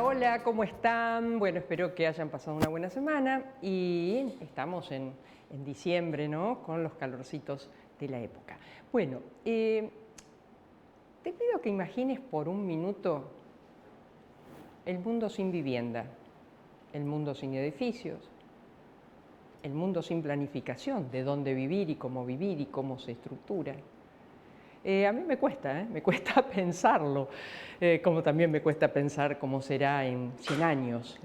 Hola, hola, ¿cómo están? Bueno, espero que hayan pasado una buena semana y estamos en diciembre, ¿no? Con los calorcitos de la época. Bueno, te pido que imagines por un minuto el mundo sin vivienda, el mundo sin edificios, el mundo sin planificación de dónde vivir y cómo se estructura. A mí me cuesta pensarlo, como también me cuesta pensar cómo será en 100 años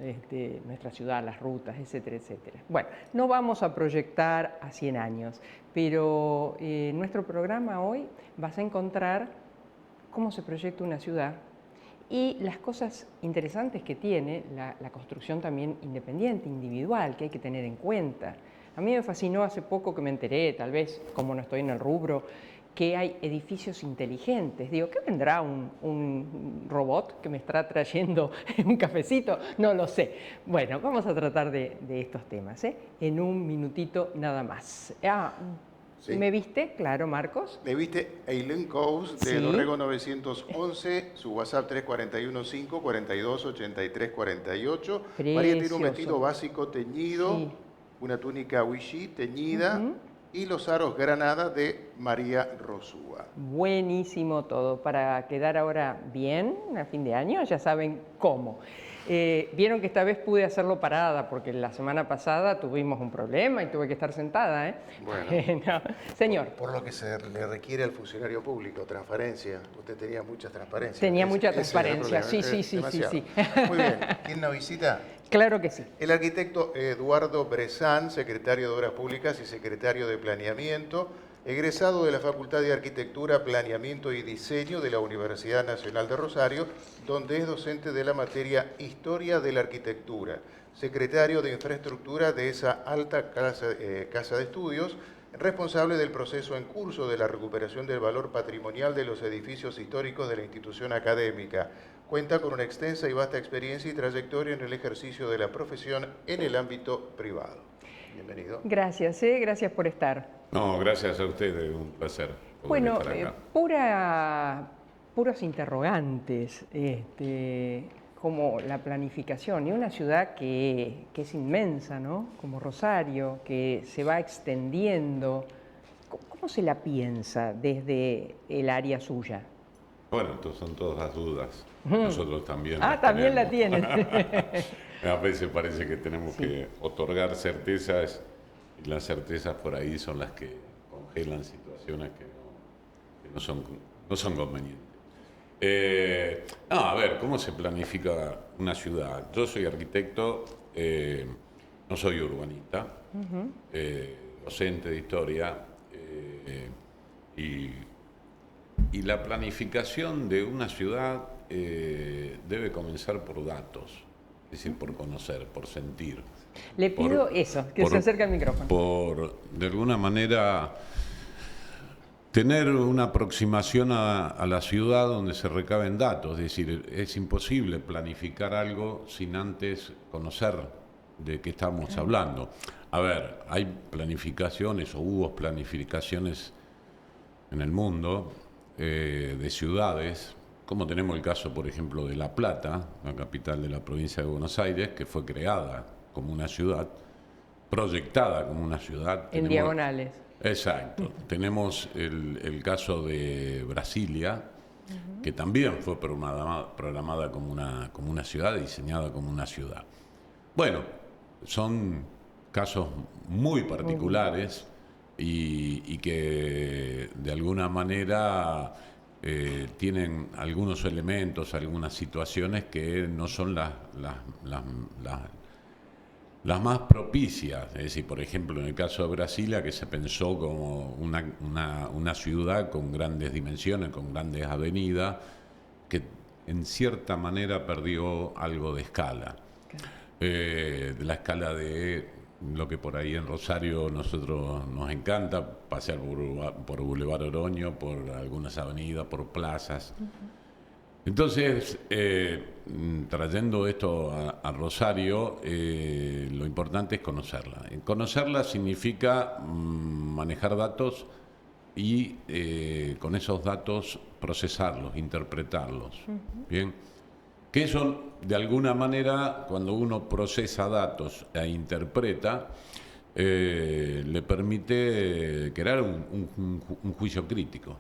nuestra ciudad, las rutas, etcétera, etcétera. Bueno, no vamos a proyectar a 100 años, pero en nuestro programa hoy vas a encontrar cómo se proyecta una ciudad y las cosas interesantes que tiene la construcción también independiente, individual, que hay que tener en cuenta. A mí me fascinó hace poco que me enteré, tal vez como no estoy en el rubro, que hay edificios inteligentes. Digo, ¿qué vendrá un robot que me estará trayendo un cafecito? No lo sé. Bueno, vamos a tratar de estos temas, en un minutito nada más. Sí. ¿Me viste? Claro, Marcos. Me viste Eileen Coase de Sí. Dorrego 911, su WhatsApp 3415-4283-48. María tiene un vestido Precioso. básico teñido, Sí. una túnica Vichy teñida y los aros Granada de María Rosúa. Buenísimo todo, para quedar ahora bien a fin de año, ya saben cómo. Vieron que esta vez pude hacerlo parada, porque la semana pasada tuvimos un problema y tuve que estar sentada, ¿eh? Bueno. No. Señor. Por lo que se le requiere al funcionario público, transparencia. Usted tenía mucha transparencia. Tenía mucha Ese era el transparencia, problema. sí. Demasiado. Muy bien. ¿Quién nos visita? Claro que sí. El arquitecto Eduardo Bressan, secretario de Obras Públicas y secretario de Planeamiento, egresado de la Facultad de Arquitectura, Planeamiento y Diseño de la Universidad Nacional de Rosario, donde es docente de la materia Historia de la Arquitectura, secretario de Infraestructura de esa alta casa de estudios, responsable del proceso en curso de la recuperación del valor patrimonial de los edificios históricos de la institución académica. Cuenta con una extensa y vasta experiencia y trayectoria en el ejercicio de la profesión en el ámbito privado. Bienvenido. Gracias, gracias por estar. No, gracias a ustedes, un placer poder Bueno, estar acá. puros interrogantes, como la planificación y una ciudad que es inmensa, ¿no? Como Rosario, que se va extendiendo. ¿Cómo se la piensa desde el área suya? Bueno, son todas las dudas. Nosotros también Ah, las también la tenemos. tienen. A veces parece que tenemos Sí. que otorgar certezas y las certezas por ahí son las que congelan situaciones que no son convenientes. A ver, ¿cómo se planifica una ciudad? Yo soy arquitecto, no soy urbanista, docente de historia, y la planificación de una ciudad debe comenzar por datos, es decir, por conocer, por sentir. Le pido que se acerque al micrófono. Por, de alguna manera, tener una aproximación a la ciudad donde se recaben datos. Es decir, es imposible planificar algo sin antes conocer de qué estamos hablando. A ver, hay planificaciones o hubo planificaciones en el mundo de ciudades, como tenemos el caso, por ejemplo, de La Plata, la capital de la provincia de Buenos Aires, que fue creada como una ciudad, proyectada como una ciudad. En diagonales. Exacto. Tenemos el caso de Brasilia, que también fue programada como una ciudad, diseñada como una ciudad. Bueno, son casos muy particulares y que de alguna manera tienen algunos elementos, algunas situaciones que no son las más propicias. Es decir, por ejemplo, en el caso de Brasilia, que se pensó como una ciudad con grandes dimensiones, con grandes avenidas, que en cierta manera perdió algo de escala. De la escala de lo que por ahí en Rosario nosotros nos encanta, pasear por Boulevard Oroño, por algunas avenidas, por plazas. Entonces, trayendo esto a Rosario, lo importante es conocerla. Conocerla significa manejar datos y con esos datos procesarlos, interpretarlos. ¿Bien? Que eso, de alguna manera, cuando uno procesa datos e interpreta, le permite crear un juicio crítico,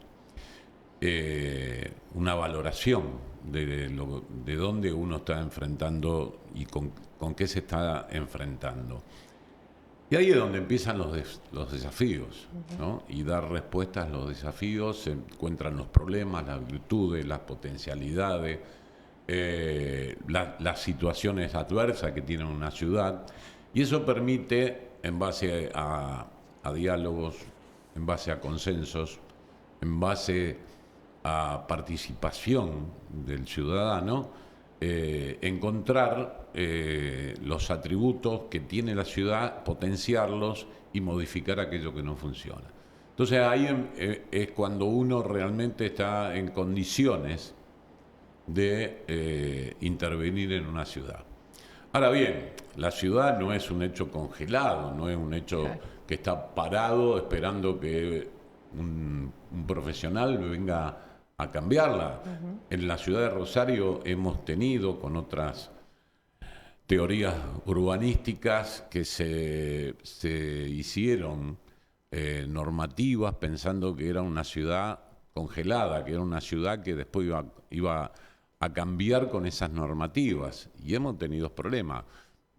una valoración de dónde uno está enfrentando y con qué se está enfrentando. Y ahí es donde empiezan los desafíos, ¿no? Y dar respuestas a los desafíos, se encuentran los problemas, las virtudes, las potencialidades, las situaciones adversas que tiene una ciudad, y eso permite, en base a diálogos, en base a consensos, en base a participación del ciudadano, encontrar los atributos que tiene la ciudad, potenciarlos y modificar aquello que no funciona. Entonces ahí es cuando uno realmente está en condiciones de intervenir en una ciudad. Ahora bien, la ciudad no es un hecho congelado, no es un hecho que está parado esperando que un profesional venga a cambiarla. En la ciudad de Rosario hemos tenido, con otras teorías urbanísticas, que se hicieron normativas pensando que era una ciudad congelada, que era una ciudad que después iba a cambiar con esas normativas, y hemos tenido problemas.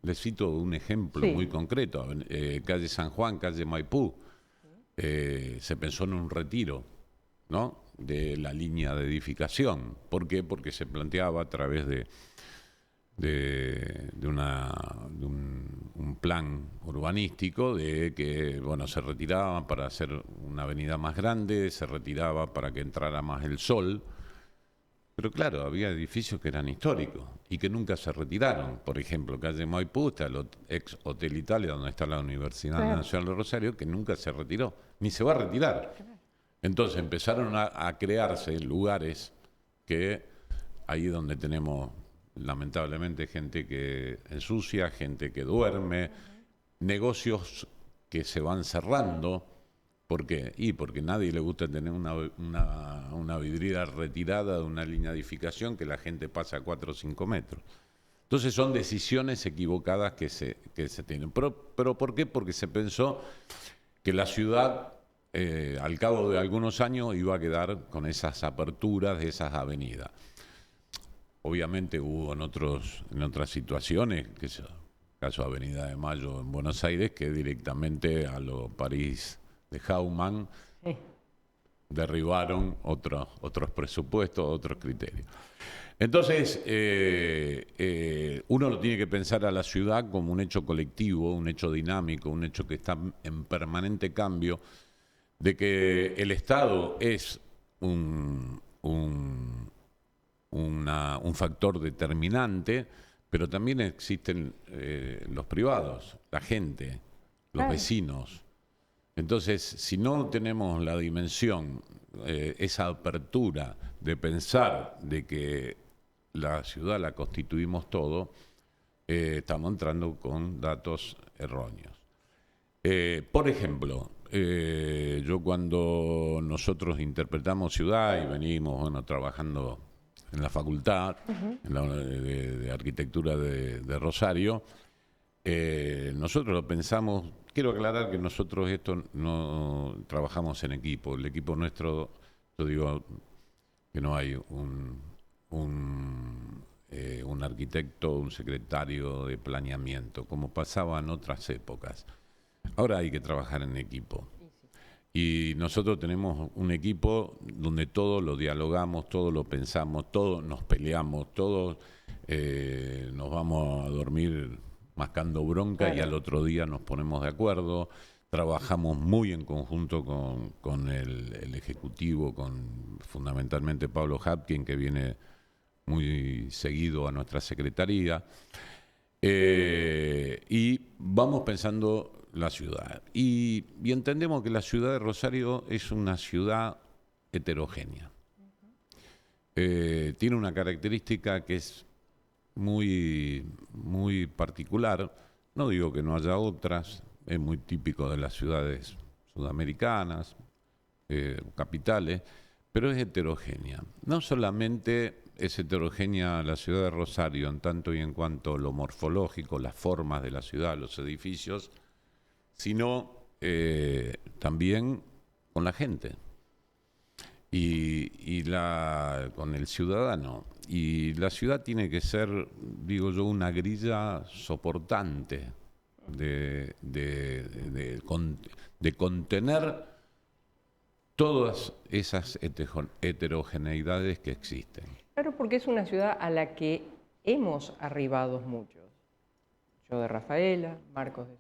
Les cito un ejemplo muy concreto, calle San Juan, calle Maipú, se pensó en un retiro, ¿no?, de la línea de edificación. ¿Por qué? Porque se planteaba a través de un plan urbanístico de que, bueno, se retiraba para hacer una avenida más grande, se retiraba para que entrara más el sol, pero claro, había edificios que eran históricos y que nunca se retiraron. Por ejemplo, calle Maipú está el ex Hotel Italia, donde está la Universidad Nacional de Rosario, que nunca se retiró, ni se va a retirar. Entonces empezaron a crearse lugares que ahí donde tenemos lamentablemente gente que ensucia, gente que duerme, negocios que se van cerrando. ¿Por qué? Y porque a nadie le gusta tener una vidriera retirada de una línea de edificación que la gente pasa a 4 o 5 metros. Entonces son decisiones equivocadas que se tienen. ¿Pero por qué? Porque se pensó que la ciudad, al cabo de algunos años, iba a quedar con esas aperturas de esas avenidas. Obviamente hubo en otras situaciones, que es el caso de Avenida de Mayo en Buenos Aires, que directamente a lo París de Hauman derribaron otros presupuestos, otros criterios. Entonces, uno lo tiene que pensar a la ciudad como un hecho colectivo, un hecho dinámico, un hecho que está en permanente cambio, de que el Estado es un factor determinante, pero también existen los privados, la gente, los vecinos. Entonces, si no tenemos la dimensión, esa apertura de pensar de que la ciudad la constituimos todo, estamos entrando con datos erróneos. Por ejemplo, yo cuando nosotros interpretamos ciudad y venimos trabajando en la facultad de arquitectura de Rosario, nosotros lo pensamos. Quiero aclarar que nosotros esto no trabajamos en equipo. El equipo nuestro, yo digo que no hay un arquitecto, un secretario de planeamiento, como pasaba en otras épocas. Ahora hay que trabajar en equipo. Y nosotros tenemos un equipo donde todo lo dialogamos, todo lo pensamos, todos nos peleamos, todos nos vamos a dormir mascando bronca y al otro día nos ponemos de acuerdo. Trabajamos muy en conjunto con el Ejecutivo, con fundamentalmente Pablo Hapkin, que viene muy seguido a nuestra Secretaría. Y vamos pensando la ciudad. Y entendemos que la ciudad de Rosario es una ciudad heterogénea. Tiene una característica que es muy, muy particular. No digo que no haya otras, es muy típico de las ciudades sudamericanas, capitales, pero es heterogénea. No solamente es heterogénea la ciudad de Rosario en tanto y en cuanto lo morfológico, las formas de la ciudad, los edificios, sino también con la gente con el ciudadano. Y la ciudad tiene que ser, digo yo, una grilla soportante de contener todas esas heterogeneidades que existen. Claro, porque es una ciudad a la que hemos arribado muchos. Yo de Rafaela, Marcos de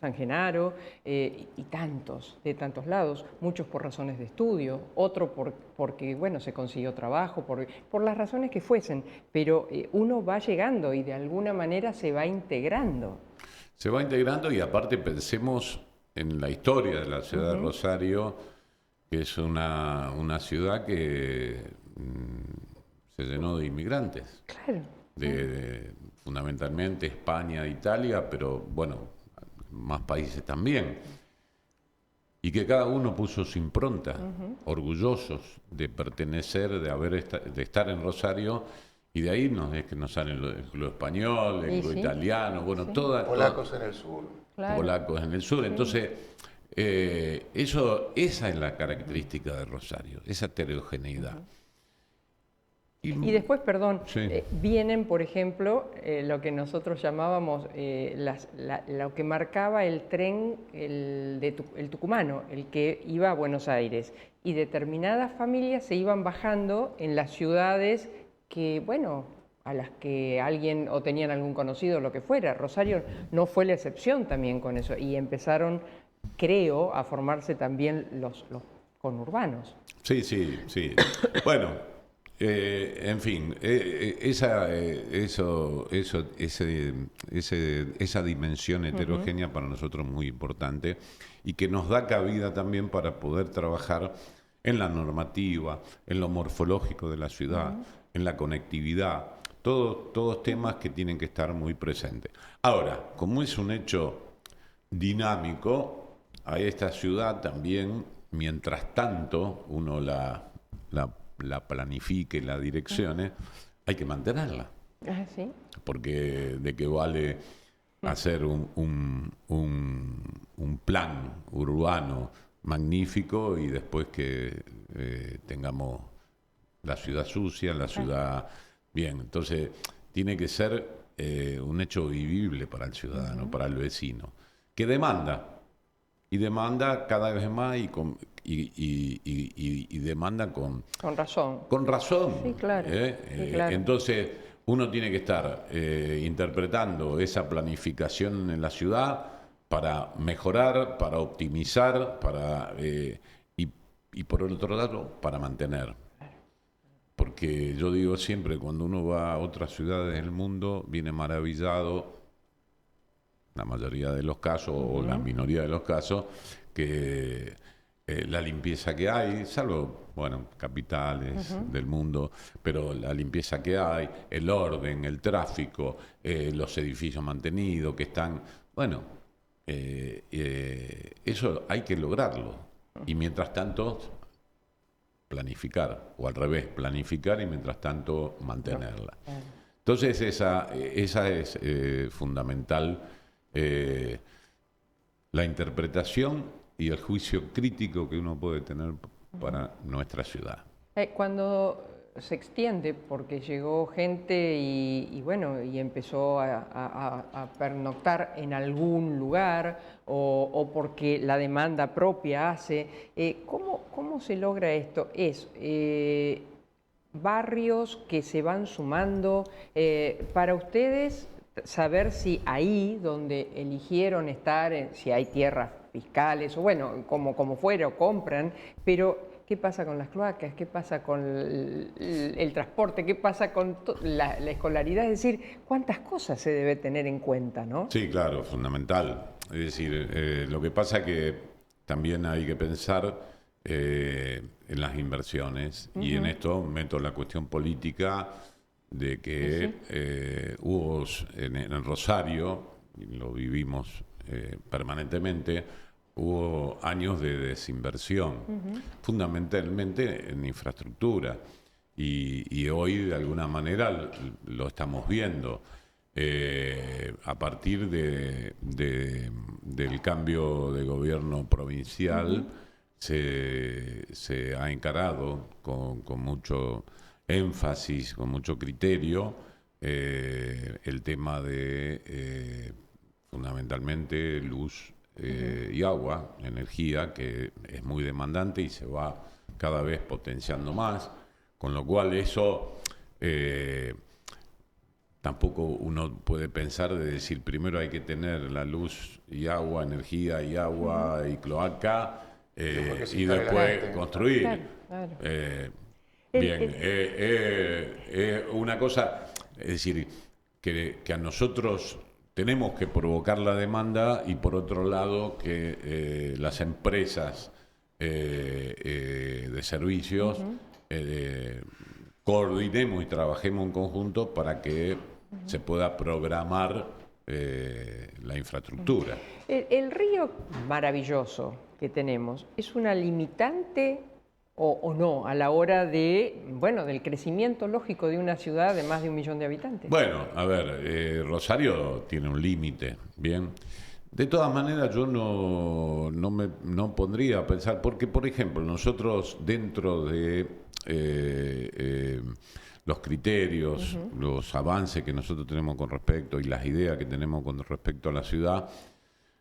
San Genaro, y tantos, de tantos lados, muchos por razones de estudio, otro porque, bueno, se consiguió trabajo, por las razones que fuesen, pero uno va llegando y de alguna manera se va integrando. Se va integrando y aparte pensemos en la historia de la ciudad de Rosario, que es una ciudad que se llenó de inmigrantes. Claro. Fundamentalmente España, Italia, pero bueno, más países también. Y que cada uno puso su impronta, orgullosos de pertenecer, de estar en Rosario, y de ahí es que nos sale el club español, el club italiano, bueno, polacos en el sur. Claro. Polacos en el sur. Entonces, esa es la característica de Rosario, esa heterogeneidad. Y después, perdón, sí. Vienen, por ejemplo, lo que nosotros llamábamos, lo que marcaba el tren, el tucumano, el que iba a Buenos Aires. Y determinadas familias se iban bajando en las ciudades que, bueno, a las que alguien o tenían algún conocido o lo que fuera. Rosario no fue la excepción también con eso. Y empezaron, creo, a formarse también los conurbanos. Sí. Bueno. En fin, esa dimensión heterogénea para nosotros es muy importante y que nos da cabida también para poder trabajar en la normativa, en lo morfológico de la ciudad, en la conectividad, todos temas que tienen que estar muy presentes. Ahora, como es un hecho dinámico, a esta ciudad también, mientras tanto, uno la planifique, la direccione, hay que mantenerla. ¿Sí? Porque de qué vale hacer un plan urbano magnífico y después que tengamos la ciudad sucia, la ciudad bien. Entonces, tiene que ser un hecho vivible para el ciudadano, para el vecino, que demanda. Y demanda cada vez más y demanda con razón. Con razón. Sí, claro. Sí, claro. Entonces, uno tiene que estar interpretando esa planificación en la ciudad para mejorar, para optimizar, y por el otro lado, para mantener. Porque yo digo siempre, cuando uno va a otras ciudades del mundo, viene maravillado, la mayoría de los casos, o la minoría de los casos, que la limpieza que hay, salvo, bueno, capitales del mundo, pero la limpieza que hay, el orden, el tráfico, los edificios mantenidos que están, bueno, eso hay que lograrlo. Y mientras tanto, planificar, o al revés, planificar y mientras tanto mantenerla. Entonces esa es fundamental. La interpretación y el juicio crítico que uno puede tener para nuestra ciudad. Cuando se extiende, porque llegó gente y bueno, y empezó a pernoctar en algún lugar, o porque la demanda propia hace, ¿cómo se logra esto? Es barrios que se van sumando, para ustedes saber si ahí donde eligieron estar, si hay tierras fiscales, o bueno, como fuera, o compran, pero ¿qué pasa con las cloacas? ¿Qué pasa con el transporte? ¿Qué pasa con la escolaridad? Es decir, ¿cuántas cosas se debe tener en cuenta, no? Sí, claro, fundamental. Es decir, lo que pasa es que también hay que pensar en las inversiones, y en esto meto la cuestión política de que hubo en Rosario, y lo vivimos permanentemente, hubo años de desinversión, fundamentalmente en infraestructura. y hoy de alguna manera lo estamos viendo. A partir del cambio de gobierno provincial, se ha encarado con mucho énfasis, con mucho criterio, el tema de fundamentalmente luz y agua, energía, que es muy demandante y se va cada vez potenciando más, con lo cual eso tampoco uno puede pensar de decir primero hay que tener la luz y agua, energía y agua y cloaca y después construir. Claro, claro. Bien, una cosa, es decir, que a nosotros tenemos que provocar la demanda y por otro lado que las empresas de servicios coordinemos y trabajemos en conjunto para que se pueda programar la infraestructura. El río maravilloso que tenemos es una limitante o no a la hora de, bueno, del crecimiento lógico de una ciudad de más de 1 millón de habitantes. Bueno, a ver, Rosario tiene un límite, ¿bien? De todas maneras, yo no pondría a pensar, porque, por ejemplo, nosotros dentro de los criterios, los avances que nosotros tenemos con respecto y las ideas que tenemos con respecto a la ciudad,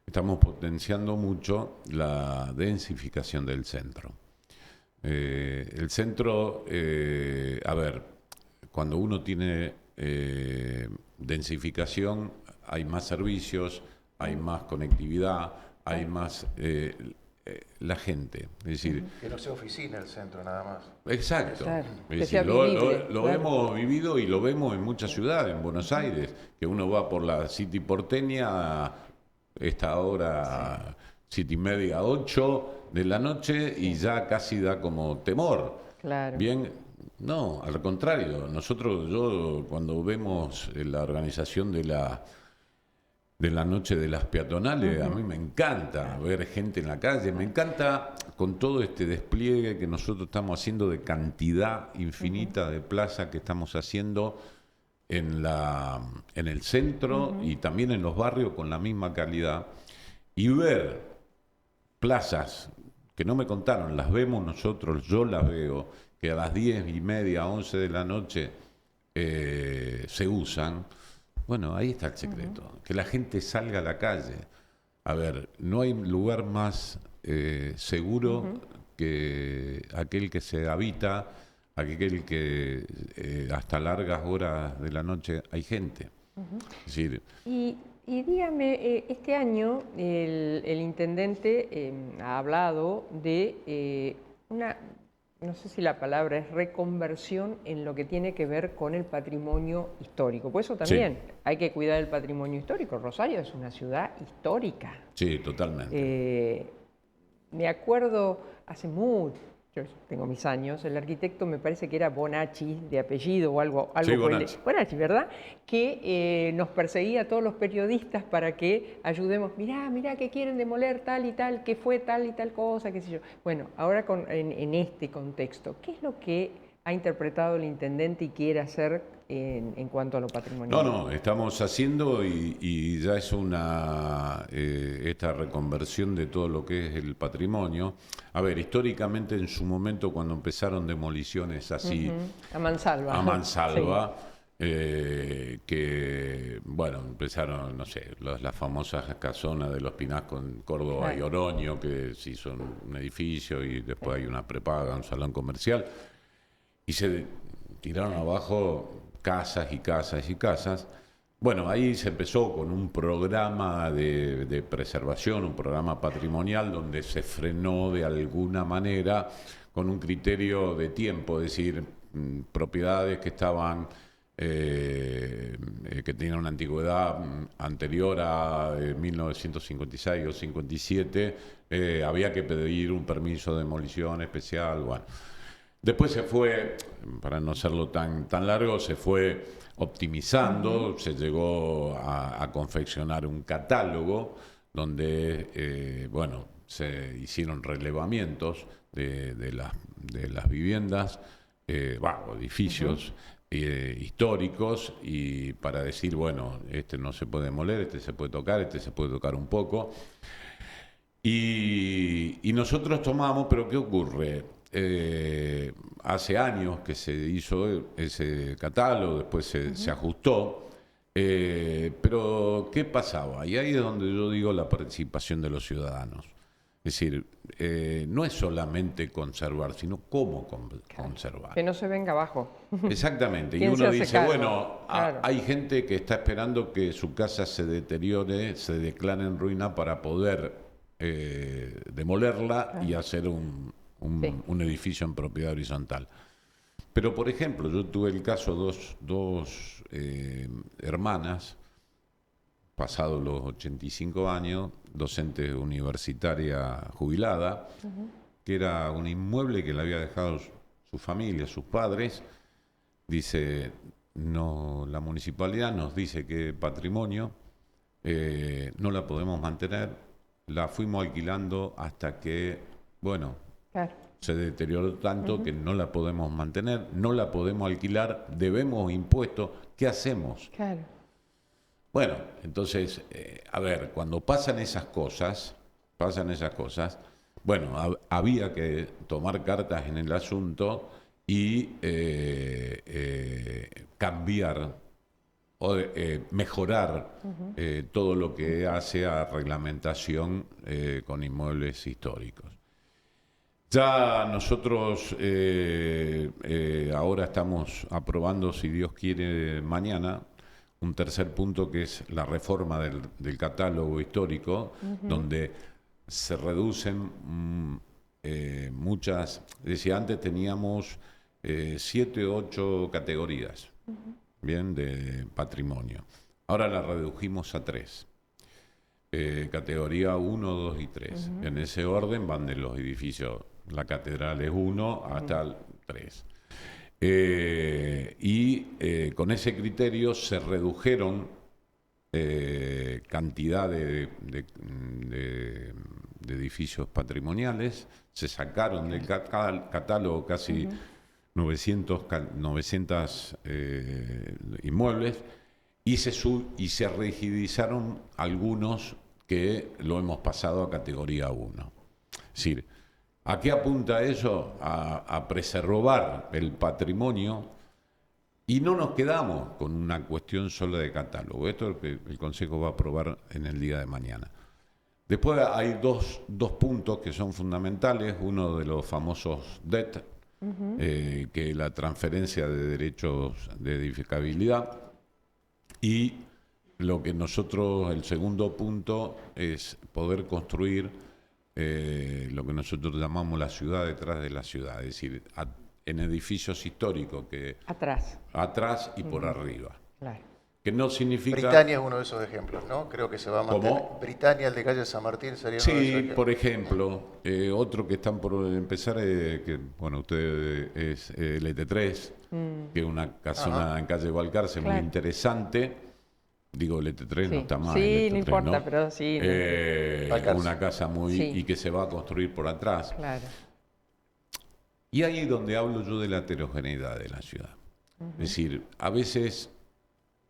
estamos potenciando mucho la densificación del centro. El centro, a ver, cuando uno tiene densificación, hay más servicios, hay más conectividad, hay más la gente, es decir... Que no sea oficina el centro nada más. Exacto. Claro, Es que sea decir, vivible, lo claro. hemos vivido y lo vemos en muchas ciudades, en Buenos Aires, que uno va por la City porteña a esta hora, 7:30, 8 de la noche y ya casi da como temor. Claro. Bien, no, al contrario, yo cuando vemos la organización de la noche de las peatonales, a mí me encanta ver gente en la calle, me encanta con todo este despliegue que nosotros estamos haciendo de cantidad infinita de plazas que estamos haciendo en el centro y también en los barrios con la misma calidad, y ver plazas que no me contaron, las vemos nosotros, yo las veo, que a las 10:30, 11 de la noche se usan. Bueno, ahí está el secreto, que la gente salga a la calle. A ver, no hay lugar más seguro que aquel que se habita, aquel que hasta largas horas de la noche hay gente. Es decir, Y dígame, este año el intendente ha hablado de una, no sé si la palabra es reconversión en lo que tiene que ver con el patrimonio histórico. Por eso también hay que cuidar el patrimonio histórico. Rosario es una ciudad histórica. sí, totalmente. Me acuerdo hace mucho, yo tengo mis años, el arquitecto me parece que era Bonacci, de apellido o algo Sí, por el- Bonacci. Bonacci, ¿verdad? Que nos perseguía a todos los periodistas para que ayudemos. Mirá que quieren demoler tal y tal, que fue tal y tal cosa, qué sé yo. Bueno, ahora en este contexto, ¿qué es lo que ha interpretado el intendente y quiere hacer en cuanto a lo patrimonial? No, estamos haciendo y ya es esta reconversión de todo lo que es el patrimonio. A ver, históricamente en su momento cuando empezaron demoliciones así A mansalva. a mansalva, Sí. que, bueno, empezaron, no sé, las famosas casonas de los Pinascos en Córdoba y Oroño, que se hizo un edificio y después hay una prepaga, un salón comercial, y se tiraron abajo casas y casas y casas. Bueno, ahí se empezó con un programa de preservación, un programa patrimonial donde se frenó de alguna manera con un criterio de tiempo, es decir, propiedades que estaban que tenían una antigüedad anterior a 1956 o 57, había que pedir un permiso de demolición especial. Bueno, después se fue, para no hacerlo tan largo, se fue optimizando, se llegó a confeccionar un catálogo donde, bueno, se hicieron relevamientos de las viviendas edificios históricos, y para decir, bueno, este no se puede demoler, este se puede tocar un poco. Y nosotros tomamos, pero ¿qué ocurre? Hace años que se hizo ese catálogo, después se ajustó, pero ¿qué pasaba? Y ahí es donde yo digo la participación de los ciudadanos. Es decir, no es solamente conservar, sino cómo conservar. Que no se venga abajo. Exactamente. Y ¿Quién se uno hace dice, cargo? bueno, Claro. hay gente que está esperando que su casa se deteriore, se declare en ruina para poder demolerla y hacer un edificio en propiedad horizontal. Pero, por ejemplo, yo tuve el caso dos hermanas, pasados los 85 años, docente universitaria jubilada, que era un inmueble que le había dejado su familia, sus padres. Dice, no, la municipalidad nos dice que patrimonio, no la podemos mantener. La fuimos alquilando hasta que, bueno, se deterioró tanto que no la podemos mantener, no la podemos alquilar, debemos impuestos. ¿Qué hacemos? Claro. Bueno, entonces, a ver, cuando pasan esas cosas, bueno, había que tomar cartas en el asunto y cambiar o mejorar todo lo que hace a reglamentación con inmuebles históricos. Ya nosotros ahora estamos aprobando, si Dios quiere, mañana, un tercer punto, que es la reforma del catálogo histórico, donde se reducen muchas. Decía, antes teníamos 7 o 8 categorías, bien, de patrimonio. Ahora la redujimos a 3. Categoría 1, 2 y 3. En ese orden van de los edificios. La catedral es 1 hasta el 3. Con ese criterio se redujeron cantidad de edificios patrimoniales, se sacaron del catálogo casi 900 inmuebles, y se rigidizaron algunos que lo hemos pasado a categoría 1. Es decir, ¿a qué apunta eso? A preservar el patrimonio, y no nos quedamos con una cuestión solo de catálogo. Esto es lo que el Consejo va a aprobar en el día de mañana. Después hay dos puntos que son fundamentales. Uno de los famosos DET, que es la transferencia de derechos de edificabilidad. Y lo que nosotros, el segundo punto, es poder construir lo que nosotros llamamos la ciudad detrás de la ciudad, es decir, en edificios históricos que atrás y por arriba. Claro. Que no significa... Britania es uno de esos ejemplos, ¿no? Creo que se va a mantener. ¿Cómo? Britania, el de calle San Martín, sería uno de esos Sí, ejemplos. por ejemplo, otro que están por empezar, que bueno, usted es LT3, que es una casona en calle Balcarce muy interesante. Digo, LT3 no está mal. Sí, LT3, no importa, ¿no? pero sí. Una casa muy... Sí. y que se va a construir por atrás. Claro. Y ahí es donde hablo yo de la heterogeneidad de la ciudad. Es decir, a veces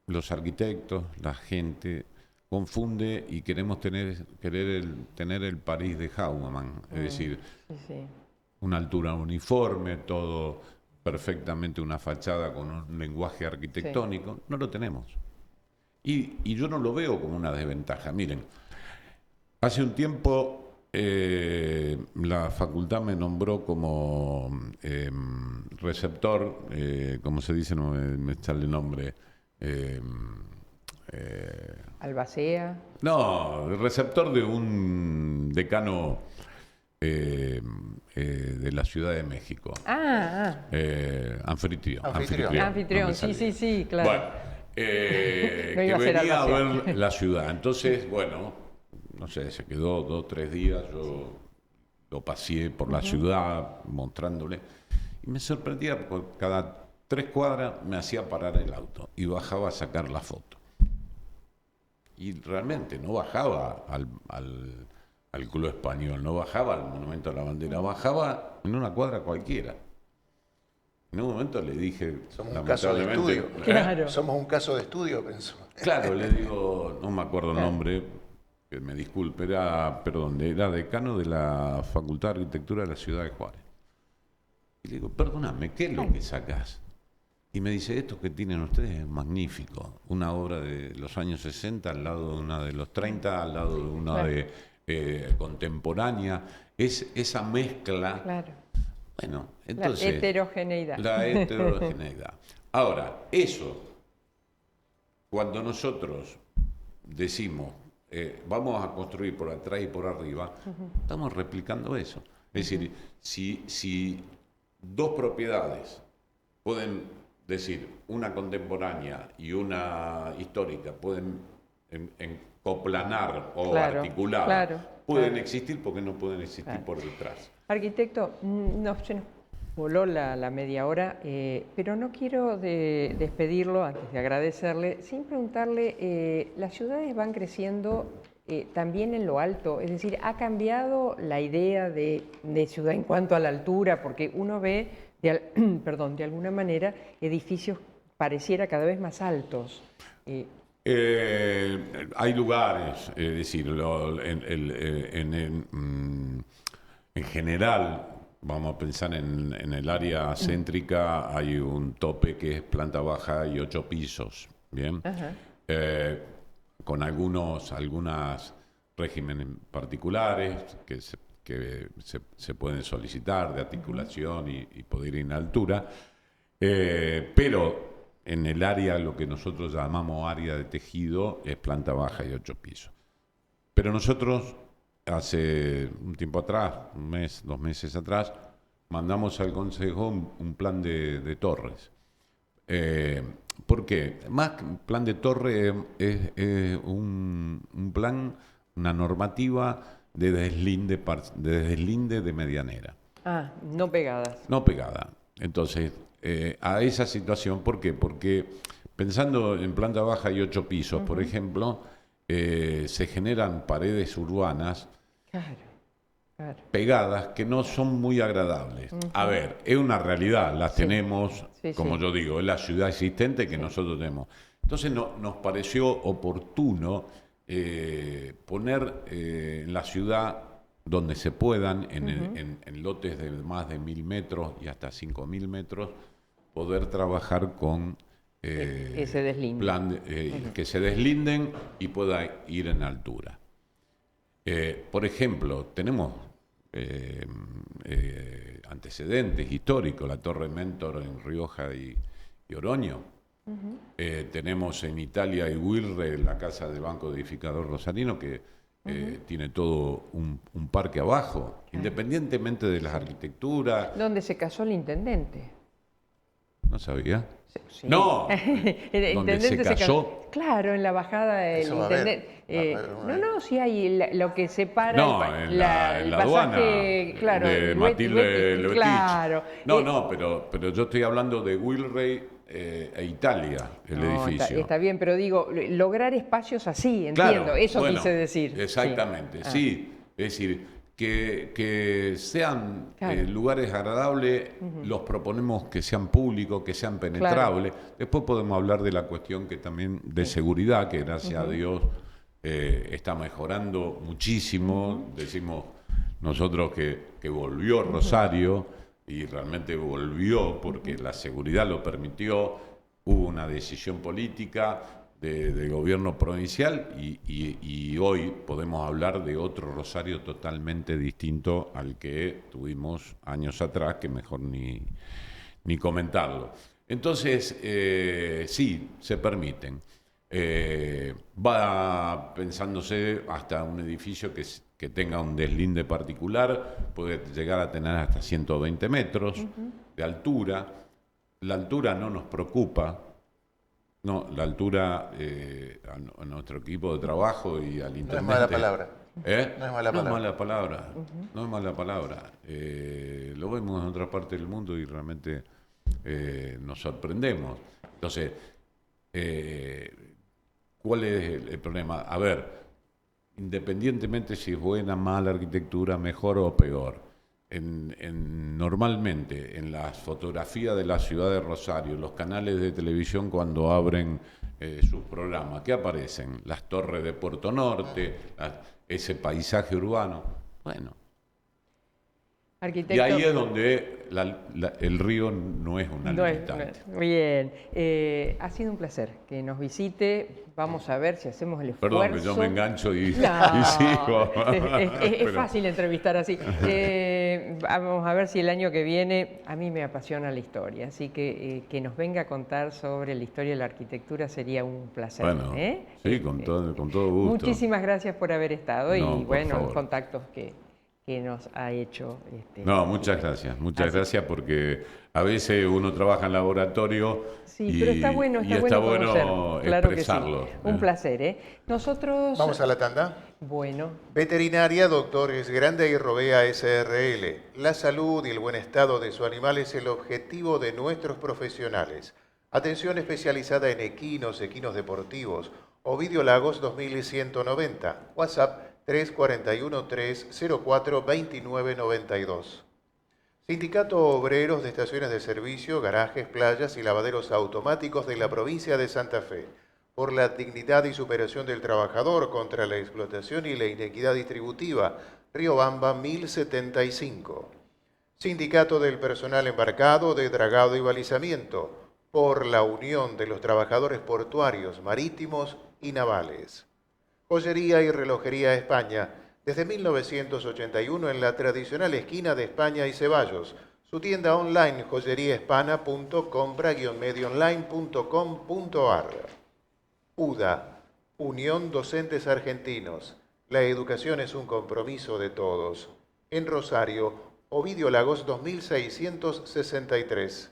los arquitectos, la gente, confunde y queremos tener el París de Hauman, es decir, una altura uniforme, todo perfectamente, una fachada con un lenguaje arquitectónico. No lo tenemos. Y yo no lo veo como una desventaja. Miren, hace un tiempo la facultad me nombró como receptor, ¿cómo se dice? No me sale el nombre. Albacea. No, el receptor de un decano de la Ciudad de México. Anfitrión. Anfitrión, sí, claro. Bueno, que venía a ver la ciudad. Entonces, bueno, no sé, se quedó 2 o 3 días, yo lo paseé por la ciudad mostrándole, y me sorprendía porque cada 3 cuadras me hacía parar el auto y bajaba a sacar la foto. Y realmente no bajaba al Club Español, no bajaba al Monumento a la Bandera, bajaba en una cuadra cualquiera. En un momento le dije, Somos un caso de estudio. Claro. Somos un caso de estudio, pensó. Claro, le digo, no me acuerdo el nombre, que me disculpe, era decano de la Facultad de Arquitectura de la Ciudad de Juárez. Y le digo, perdóname, ¿qué es lo que sacás? Y me dice, esto que tienen ustedes es magnífico. Una obra de los años 60 al lado de una de los 30, al lado de una de contemporánea. Es esa mezcla. Claro. Bueno, entonces... La heterogeneidad. La heterogeneidad. Ahora, eso, cuando nosotros decimos, vamos a construir por atrás y por arriba, estamos replicando eso. Es decir, si dos propiedades pueden decir, una contemporánea y una histórica, pueden coplanar o articular, pueden existir porque no pueden existir por detrás. Arquitecto, se nos voló la media hora, pero no quiero despedirlo antes de agradecerle, sin preguntarle, las ciudades van creciendo también en lo alto, es decir, ¿ha cambiado la idea de ciudad en cuanto a la altura? Porque uno ve, de alguna manera, edificios pareciera cada vez más altos. Hay lugares, es decir, en general, vamos a pensar en el área céntrica, hay un tope que es planta baja y 8 pisos, ¿bien? Con algunos regímenes particulares que se pueden solicitar de articulación y poder ir en altura, pero en el área, lo que nosotros llamamos área de tejido, es planta baja y 8 pisos. Pero nosotros, hace un tiempo atrás, 2 meses atrás, mandamos al Consejo un plan de torres. ¿Por qué? Más que un plan de torre es un plan, una normativa de deslinde de medianera. No pegadas. No pegada. Entonces, a esa situación, ¿por qué? Porque pensando en planta baja y 8 pisos, por ejemplo, se generan paredes urbanas pegadas que no son muy agradables. A ver, es una realidad, las tenemos, como yo digo, es la ciudad existente que nosotros tenemos. Entonces nos pareció oportuno poner en la ciudad, donde se puedan, en lotes de más de 1.000 metros y hasta 5.000 metros, poder trabajar con ese deslinde. Que se deslinden y pueda ir en altura. Por ejemplo, tenemos antecedentes históricos, la Torre Mentor en Rioja y Oroño. Tenemos en Italia y Wilre la casa del Banco Edificador Rosarino, que tiene todo un parque abajo, independientemente de las arquitecturas. ¿Dónde se casó el intendente? ¿No sabía? Sí. No, el donde intendente se casó. Claro, en la bajada del intendente. No, sí hay lo que separa en la el aduana, pasaje, claro, de Matilde Levetich. Claro. Pero yo estoy hablando de Wilrey e Italia, el edificio. Está bien, pero digo, lograr espacios así, entiendo, claro, eso quise decir. Exactamente, sí. Es decir, que sean lugares agradables, los proponemos que sean públicos, que sean penetrables. Después podemos hablar de la cuestión que también de seguridad, que gracias a Dios está mejorando muchísimo. Decimos nosotros que volvió Rosario, y realmente volvió porque la seguridad lo permitió. Hubo una decisión política del gobierno provincial y hoy podemos hablar de otro Rosario totalmente distinto al que tuvimos años atrás, que mejor ni comentarlo. Entonces, sí, se permiten. Va pensándose hasta un edificio que tenga un deslinde particular, puede llegar a tener hasta 120 metros de altura. La altura no nos preocupa. No, la altura a nuestro equipo de trabajo y al intendente... No es mala palabra. No es mala palabra. Lo vemos en otra parte del mundo y realmente nos sorprendemos. Entonces, ¿cuál es el problema? A ver, independientemente si es buena, mala arquitectura, mejor o peor, normalmente en las fotografías de la ciudad de Rosario, los canales de televisión cuando abren sus programas, ¿qué aparecen? Las torres de Puerto Norte, ese paisaje urbano. Bueno. Arquitecto. Y ahí es donde el río no es una limitante. Bien, ha sido un placer que nos visite. Vamos a ver si hacemos el esfuerzo. Perdón que yo me engancho y sigo. Es fácil entrevistar así. Vamos a ver si el año que viene, a mí me apasiona la historia, así que nos venga a contar sobre la historia de la arquitectura sería un placer. Bueno, sí, con todo gusto. Muchísimas gracias por haber estado y bueno, favor. Los contactos que nos ha hecho. Muchas gracias porque a veces uno trabaja en laboratorio pero está bueno bueno claro expresarlo. Que sí. Un placer, Nosotros... Vamos a la tanda. Bueno. Veterinaria Doctores Grande y Robea SRL. La salud y el buen estado de su animal es el objetivo de nuestros profesionales. Atención especializada en equinos deportivos. Ovidio Lagos 2190. WhatsApp 341-304-2992. Sindicato Obreros de Estaciones de Servicio, Garajes, Playas y Lavaderos Automáticos de la provincia de Santa Fe. Por la dignidad y superación del trabajador contra la explotación y la inequidad distributiva. Riobamba 1075. Sindicato del Personal Embarcado de Dragado y Balizamiento. Por la unión de los trabajadores portuarios, marítimos y navales. Joyería y Relojería España, desde 1981 en la tradicional esquina de España y Ceballos. Su tienda online joyeriahispana.com, compra-medioonline.com.ar. UDA, Unión Docentes Argentinos. La educación es un compromiso de todos. En Rosario, Ovidio Lagos 2663.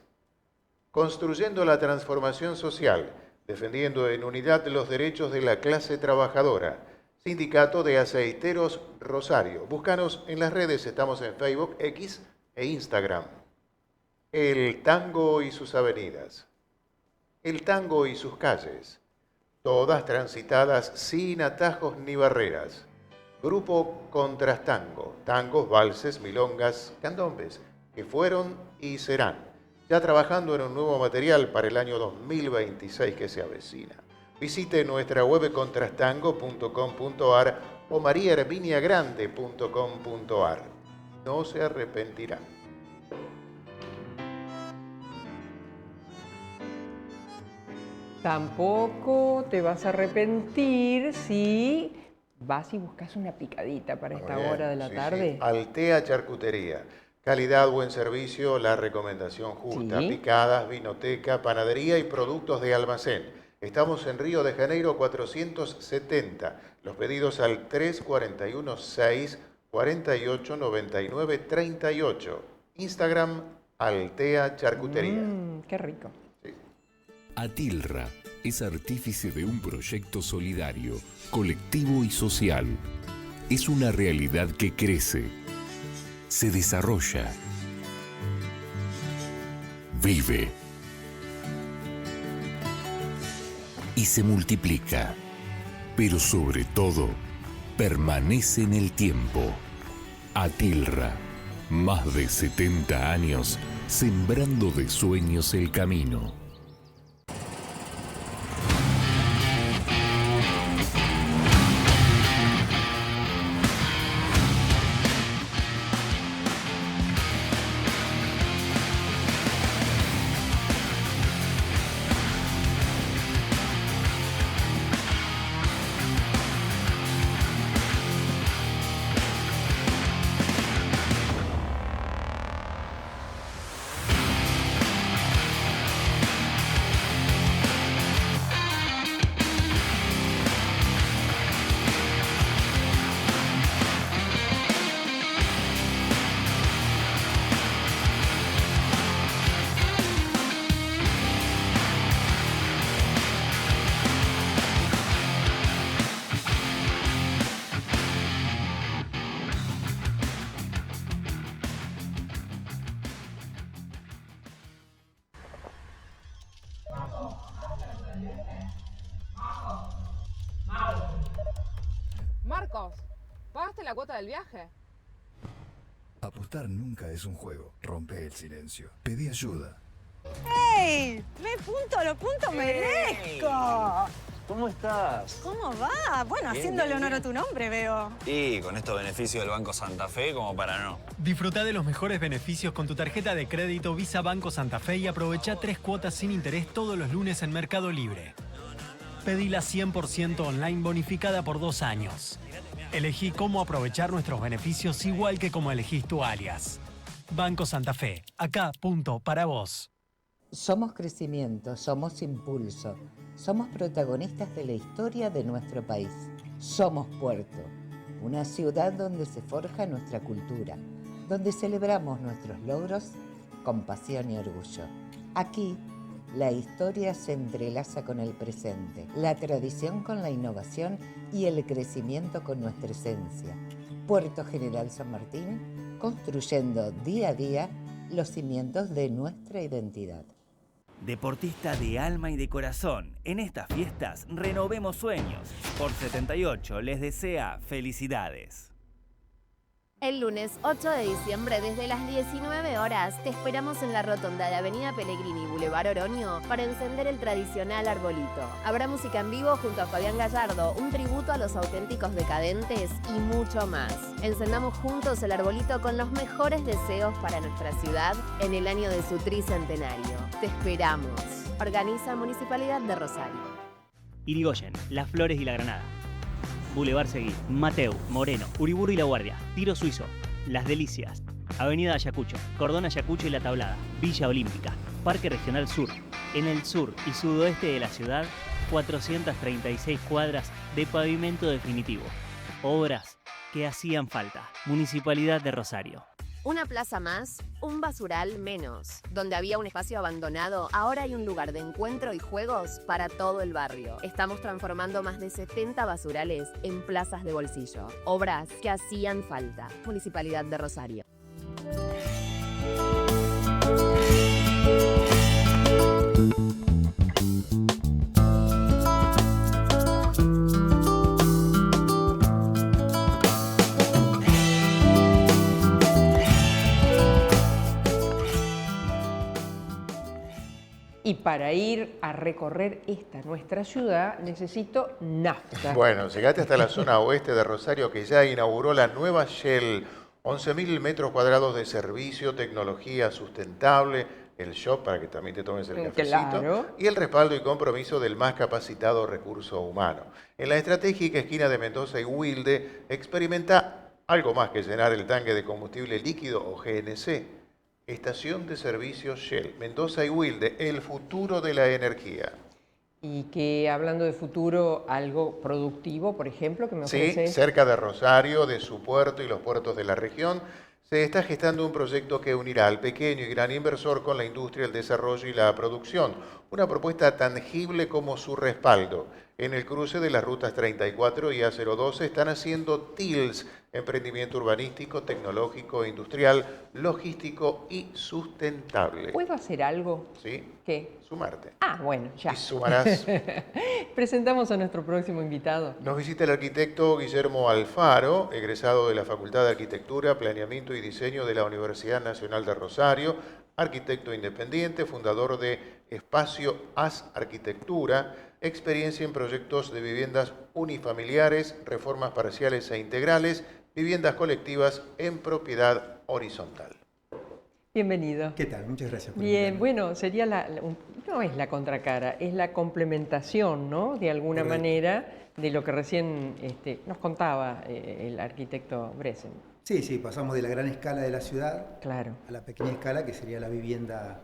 Construyendo la transformación social, defendiendo en unidad los derechos de la clase trabajadora. Sindicato de Aceiteros Rosario. Búscanos en las redes, estamos en Facebook, X e Instagram. El tango y sus avenidas. El tango y sus calles. Todas transitadas sin atajos ni barreras. Grupo Contrastango. Tangos, valses, milongas, candombes, que fueron y serán. Ya trabajando en un nuevo material para el año 2026 que se avecina. Visite nuestra web contrastango.com.ar o mariaherminiagrande.com.ar. No se arrepentirá. Tampoco te vas a arrepentir si vas y buscas una picadita para esta hora de la tarde. Sí. Altea Charcutería. Calidad, buen servicio, la recomendación justa. Sí. Picadas, vinoteca, panadería y productos de almacén. Estamos en Río de Janeiro 470. Los pedidos al 341-648-9938. Instagram, Altea Charcutería. Qué rico. Sí. Atilra es artífice de un proyecto solidario, colectivo y social. Es una realidad que crece, se desarrolla, vive y se multiplica, pero sobre todo permanece en el tiempo. Atilra, más de 70 años sembrando de sueños el camino. Marcos, ¿pagaste la cuota del viaje? Apostar nunca es un juego. Rompe el silencio. Pedí ayuda. ¡Ey! Lo punto merezco. ¿Cómo estás? ¿Cómo va? Bueno, Bien, haciéndole bien, honor bien. a tu nombre, veo. Y con estos beneficios del Banco Santa Fe, como para no. Disfruta de los mejores beneficios con tu tarjeta de crédito Visa Banco Santa Fe y aprovecha 3 cuotas sin interés todos los lunes en Mercado Libre. Pedila 100% online bonificada por 2 años. Elegí cómo aprovechar nuestros beneficios igual que como elegís tu alias. Banco Santa Fe, acá, punto, para vos. Somos crecimiento, somos impulso, somos protagonistas de la historia de nuestro país. Somos Puerto, una ciudad donde se forja nuestra cultura, donde celebramos nuestros logros con pasión y orgullo. Aquí, la historia se entrelaza con el presente, la tradición con la innovación y el crecimiento con nuestra esencia. Puerto General San Martín, construyendo día a día los cimientos de nuestra identidad. Deportista de alma y de corazón, en estas fiestas renovemos sueños. Por 78 les desea felicidades. El lunes 8 de diciembre desde las 19 horas te esperamos en la rotonda de Avenida Pellegrini y Boulevard Oroño para encender el tradicional arbolito. Habrá música en vivo junto a Fabián Gallardo, un tributo a los auténticos decadentes y mucho más. Encendamos juntos el arbolito con los mejores deseos para nuestra ciudad en el año de su tricentenario. Te esperamos. Organiza Municipalidad de Rosario. Irigoyen, Las Flores y La Granada. Boulevard Seguí, Mateu, Moreno, Uriburu y La Guardia, Tiro Suizo, Las Delicias, Avenida Ayacucho, Cordón Ayacucho y La Tablada, Villa Olímpica, Parque Regional Sur. En el sur y sudoeste de la ciudad, 436 cuadras de pavimento definitivo. Obras que hacían falta. Municipalidad de Rosario. Una plaza más, un basural menos. Donde había un espacio abandonado, ahora hay un lugar de encuentro y juegos para todo el barrio. Estamos transformando más de 70 basurales en plazas de bolsillo. Obras que hacían falta. Municipalidad de Rosario. Y para ir a recorrer esta nuestra ciudad necesito nafta. Bueno, llegaste hasta la zona oeste de Rosario, que ya inauguró la nueva Shell. 11.000 metros cuadrados de servicio, tecnología sustentable, el shop para que también te tomes el cafecito, Claro. y el respaldo y compromiso del más capacitado recurso humano. En la estratégica esquina de Mendoza y Wilde, experimenta algo más que llenar el tanque de combustible líquido o GNC. Estación de servicio Shell, Mendoza y Wilde, el futuro de la energía. Y que hablando de futuro, algo productivo, por ejemplo, que me Sí, ofrece. cerca de Rosario, de su puerto y los puertos de la región, se está gestando un proyecto que unirá al pequeño y gran inversor con la industria, el desarrollo y la producción. Una propuesta tangible como su respaldo. En el cruce de las rutas 34 y A012 están haciendo TILS, emprendimiento urbanístico, tecnológico, industrial, logístico y sustentable. ¿Puedo hacer algo? ¿Sí? ¿Qué? Sumarte. Ah, bueno, ya. Y sumarás. Presentamos a nuestro próximo invitado. Nos visita el arquitecto Guillermo Alfaro, egresado de la Facultad de Arquitectura, Planeamiento y Diseño de la Universidad Nacional de Rosario, arquitecto independiente, fundador de Espacio AS Arquitectura, experiencia en proyectos de viviendas unifamiliares, reformas parciales e integrales, viviendas colectivas en propiedad horizontal. Bienvenido. ¿Qué tal? Muchas gracias por Bien, invitarme. bueno, sería no es la contracara, es la complementación, ¿no? De alguna Correcto. manera de lo que recién nos contaba el arquitecto Bresen. Sí, sí, pasamos de la gran escala de la ciudad Claro. a la pequeña escala, que sería la vivienda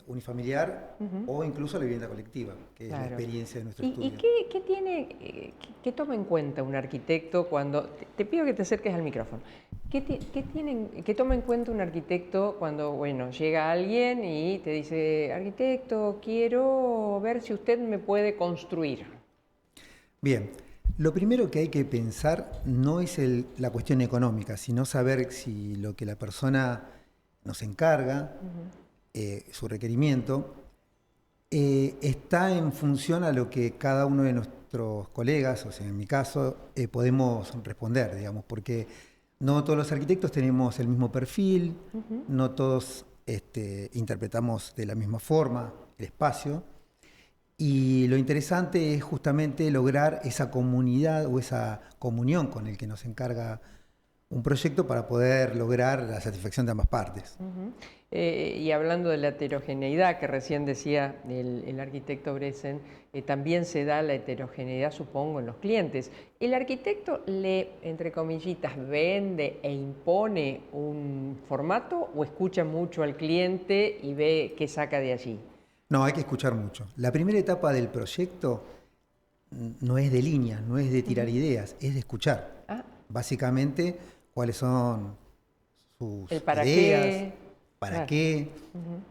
unifamiliar o incluso la vivienda colectiva, que es la Claro. experiencia de nuestro ¿Y estudio. qué toma en cuenta un arquitecto cuando... Te pido que te acerques al micrófono. ¿Qué toma en cuenta un arquitecto cuando, bueno, llega alguien y te dice, arquitecto, quiero ver si usted me puede construir? Bien, lo primero que hay que pensar no es la cuestión económica, sino saber si lo que la persona nos encarga, su requerimiento, está en función a lo que cada uno de nuestros colegas, o sea, en mi caso, podemos responder, digamos, porque No todos los arquitectos tenemos el mismo perfil, no todos interpretamos de la misma forma el espacio. Y lo interesante es justamente lograr esa comunidad o esa comunión con el que nos encarga un proyecto para poder lograr la satisfacción de ambas partes. Y hablando de la heterogeneidad que recién decía el arquitecto Bresen, también se da la heterogeneidad, supongo, en los clientes. ¿El arquitecto le, entre comillitas, vende e impone un formato o escucha mucho al cliente y ve qué saca de allí? No, hay que escuchar mucho. La primera etapa del proyecto no es de línea, no es de tirar ideas, es de escuchar. Básicamente, cuáles son sus ideas, para qué,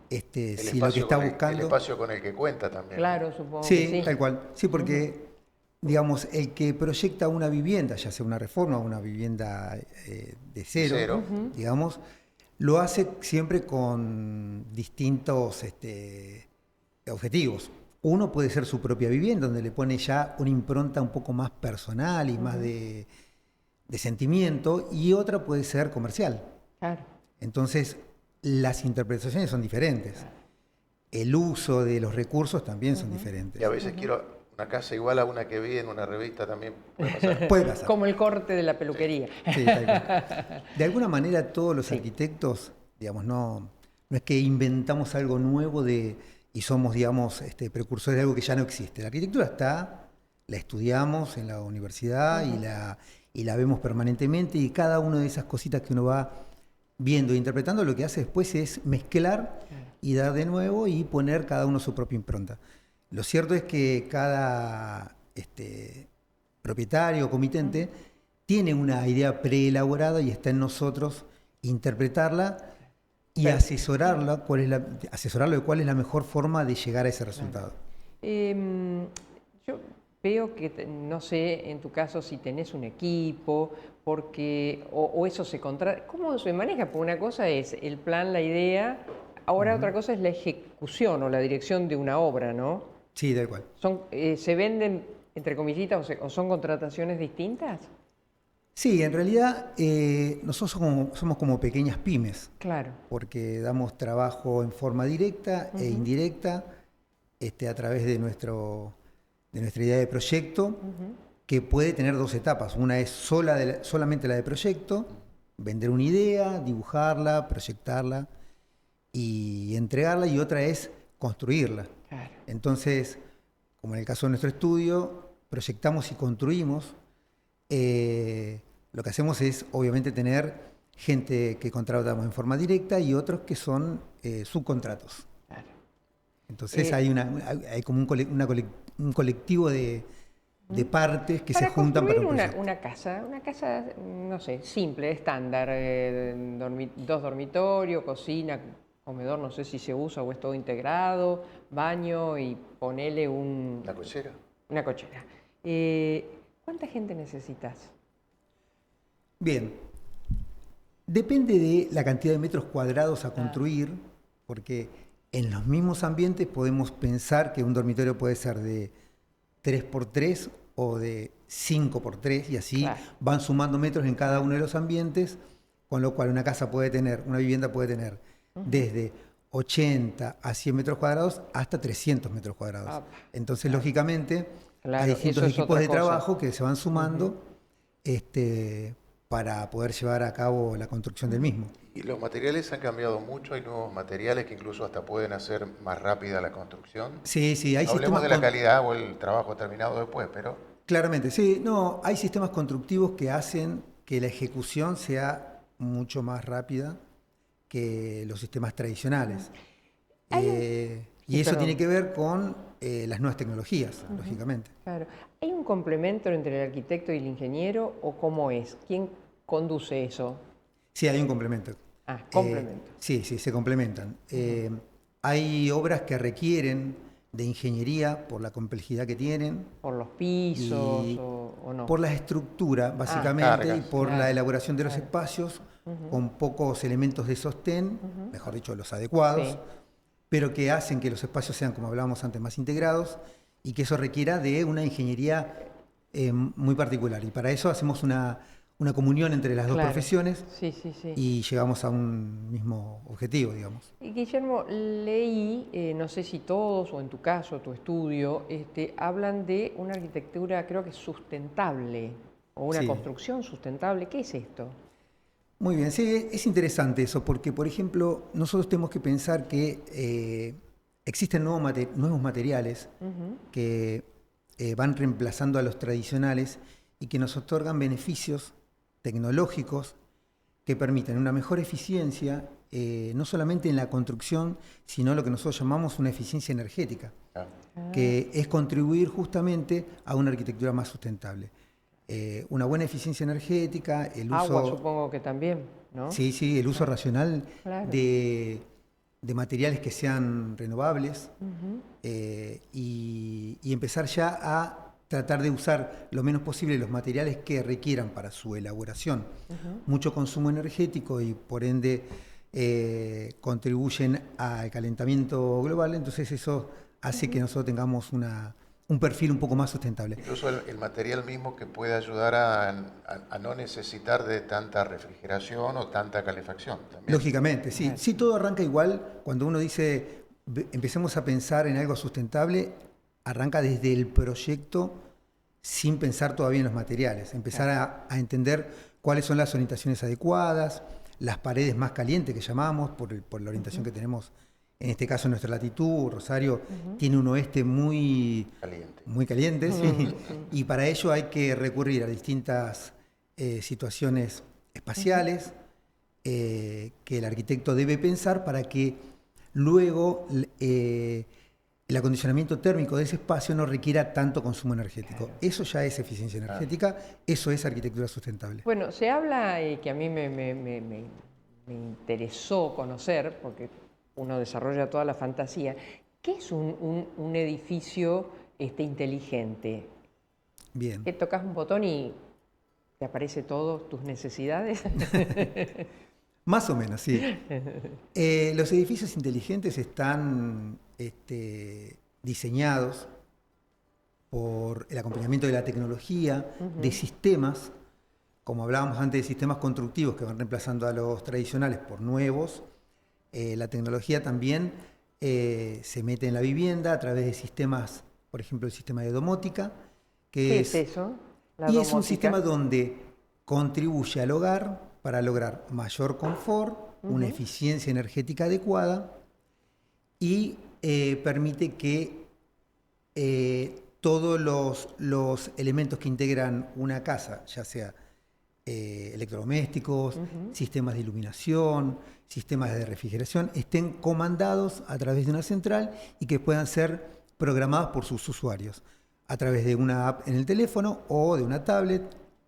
si lo que está buscando. El espacio con el que cuenta también. Claro, supongo Sí, que sí. tal cual. Sí, porque, digamos, el que proyecta una vivienda, ya sea una reforma o una vivienda de cero, digamos, lo hace siempre con distintos objetivos. Uno puede ser su propia vivienda, donde le pone ya una impronta un poco más personal y más de sentimiento, y otra puede ser comercial. Claro. Entonces, las interpretaciones son diferentes. El uso de los recursos también son diferentes. Y a veces quiero una casa igual a una que vi en una revista también. Puede pasar. Puede pasar. Como el corte de la peluquería. Sí, tal cual. De alguna manera todos los arquitectos, digamos, no es que inventamos algo nuevo y somos, digamos, precursores de algo que ya no existe. La arquitectura está, la estudiamos en la universidad y la vemos permanentemente, y cada una de esas cositas que uno va viendo e interpretando, lo que hace después es mezclar y dar de nuevo y poner cada uno su propia impronta. Lo cierto es que cada propietario o comitente tiene una idea preelaborada y está en nosotros interpretarla y asesorarlo de cuál es la mejor forma de llegar a ese resultado. Yo veo que, no sé, en tu caso, si tenés un equipo, porque o eso se contrata. ¿Cómo se maneja? Porque una cosa es el plan, la idea, ahora otra cosa es la ejecución o la dirección de una obra, ¿no? Sí, da igual. ¿Se venden, entre comillitas, o son contrataciones distintas? Sí, en realidad nosotros somos como pequeñas pymes. Claro. Porque damos trabajo en forma directa e indirecta a través de nuestra idea de proyecto, que puede tener dos etapas. Una es solamente la de proyecto, vender una idea, dibujarla, proyectarla y entregarla, y otra es construirla. Claro. Entonces, como en el caso de nuestro estudio, proyectamos y construimos. Lo que hacemos es, obviamente, tener gente que contratamos en forma directa y otros que son subcontratos. Claro. Entonces hay como un colectivo de partes que se juntan para un proyecto. Una casa, no sé, simple, estándar, 2 dormitorios, cocina, comedor, no sé si se usa o es todo integrado, baño y ponele ¿Una cochera? Una cochera. ¿Cuánta gente necesitas? Bien, depende de la cantidad de metros cuadrados a construir, porque en los mismos ambientes podemos pensar que un dormitorio puede ser de 3x3 o de 5x3, y así van sumando metros en cada uno de los ambientes, con lo cual una vivienda puede tener desde 80 a 100 metros cuadrados hasta 300 metros cuadrados. Entonces, lógicamente, hay distintos equipos de trabajo que se van sumando para poder llevar a cabo la construcción del mismo. Y los materiales han cambiado mucho, hay nuevos materiales que incluso hasta pueden hacer más rápida la construcción. Sí, hay no hablemos de la calidad o el trabajo terminado después, pero... Claramente, sí. No, hay sistemas constructivos que hacen que la ejecución sea mucho más rápida que los sistemas tradicionales. Y eso tiene que ver con las nuevas tecnologías, lógicamente. Claro. ¿Hay un complemento entre el arquitecto y el ingeniero o cómo es? ¿Quién conduce eso? Sí, hay un complemento. Complemento. Sí, se complementan. Hay obras que requieren de ingeniería por la complejidad que tienen. ¿Por los pisos o no? Por la estructura, básicamente, y por la elaboración de los espacios con pocos elementos de sostén, mejor dicho, los adecuados, pero que hacen que los espacios sean, como hablábamos antes, más integrados, y que eso requiera de una ingeniería muy particular. Y para eso hacemos una una comunión entre las dos Claro. profesiones Sí, sí, sí. y llegamos a un mismo objetivo, digamos. Y Guillermo, leí, no sé si todos o en tu caso, tu estudio, hablan de una arquitectura creo que sustentable o una Sí. construcción sustentable. ¿Qué es esto? Muy bien, sí, es interesante eso, porque, por ejemplo, nosotros tenemos que pensar que existen nuevos materiales Ujú. que van reemplazando a los tradicionales y que nos otorgan beneficios tecnológicos que permiten una mejor eficiencia, no solamente en la construcción, sino lo que nosotros llamamos una eficiencia energética, que es contribuir justamente a una arquitectura más sustentable. Una buena eficiencia energética, el uso... Agua supongo que también, ¿no? Sí, sí, el uso racional Claro. de materiales que sean renovables Ujú. y empezar ya a tratar de usar lo menos posible los materiales que requieran para su elaboración. Ujú. Mucho consumo energético y por ende contribuyen al calentamiento global, entonces eso hace que nosotros tengamos un perfil un poco más sustentable. Incluso el material mismo que puede ayudar a no necesitar de tanta refrigeración o tanta calefacción. También. Lógicamente, sí. Sí, todo arranca igual cuando uno dice empecemos a pensar en algo sustentable, arranca desde el proyecto sin pensar todavía en los materiales, empezar a entender cuáles son las orientaciones adecuadas, las paredes más calientes que llamamos por la orientación que tenemos, en este caso en nuestra latitud. Rosario tiene un oeste muy caliente, sí, y para ello hay que recurrir a distintas situaciones espaciales que el arquitecto debe pensar para que luego el acondicionamiento térmico de ese espacio no requiera tanto consumo energético. Eso ya es eficiencia energética, eso es arquitectura sustentable. Bueno, se habla, que a mí me interesó conocer, porque uno desarrolla toda la fantasía, ¿qué es un edificio inteligente? Bien. Que tocas un botón y te aparece todo, tus necesidades. Más o menos, sí. Los edificios inteligentes están diseñados por el acompañamiento de la tecnología, de sistemas, como hablábamos antes de sistemas constructivos que van reemplazando a los tradicionales por nuevos. La tecnología también se mete en la vivienda a través de sistemas, por ejemplo, el sistema de domótica. ¿Qué es eso? Y es un sistema donde contribuye al hogar para lograr mayor confort, una eficiencia energética adecuada y permite que todos los elementos que integran una casa, ya sea electrodomésticos, sistemas de iluminación, sistemas de refrigeración, estén comandados a través de una central y que puedan ser programados por sus usuarios a través de una app en el teléfono o de una tablet,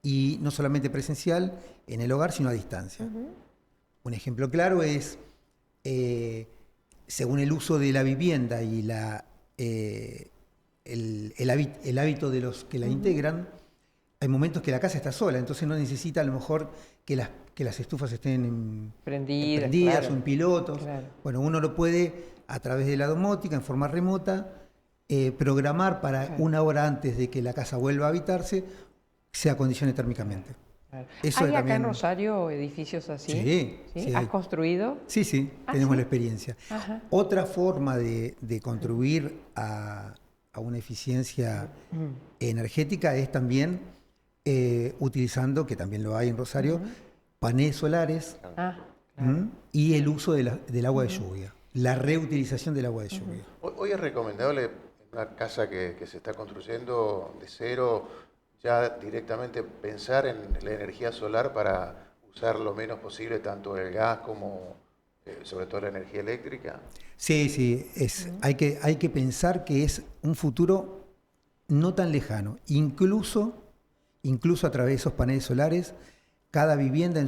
y no solamente presencial en el hogar, sino a distancia. Un ejemplo claro es, según el uso de la vivienda y el hábito de los que la integran, hay momentos que la casa está sola, entonces no necesita a lo mejor que las estufas estén prendidas claro. o en pilotos. Claro. Bueno, uno lo puede, a través de la domótica, en forma remota, programar para una hora antes de que la casa vuelva a habitarse, se acondicione térmicamente. Claro. Eso ¿Hay acá también... en Rosario edificios así? Sí. ¿Sí? ¿Has hay. construido? Sí, sí, tenemos la experiencia. Ajá. Otra forma de contribuir a una eficiencia energética es también utilizando, que también lo hay en Rosario, paneles solares y el uso del agua de lluvia, la reutilización del agua de lluvia. Hoy es recomendable en una casa que se está construyendo de cero, ya directamente pensar en la energía solar para usar lo menos posible tanto el gas como sobre todo la energía eléctrica. Sí, sí, hay que pensar que es un futuro no tan lejano. Incluso a través de esos paneles solares, cada vivienda en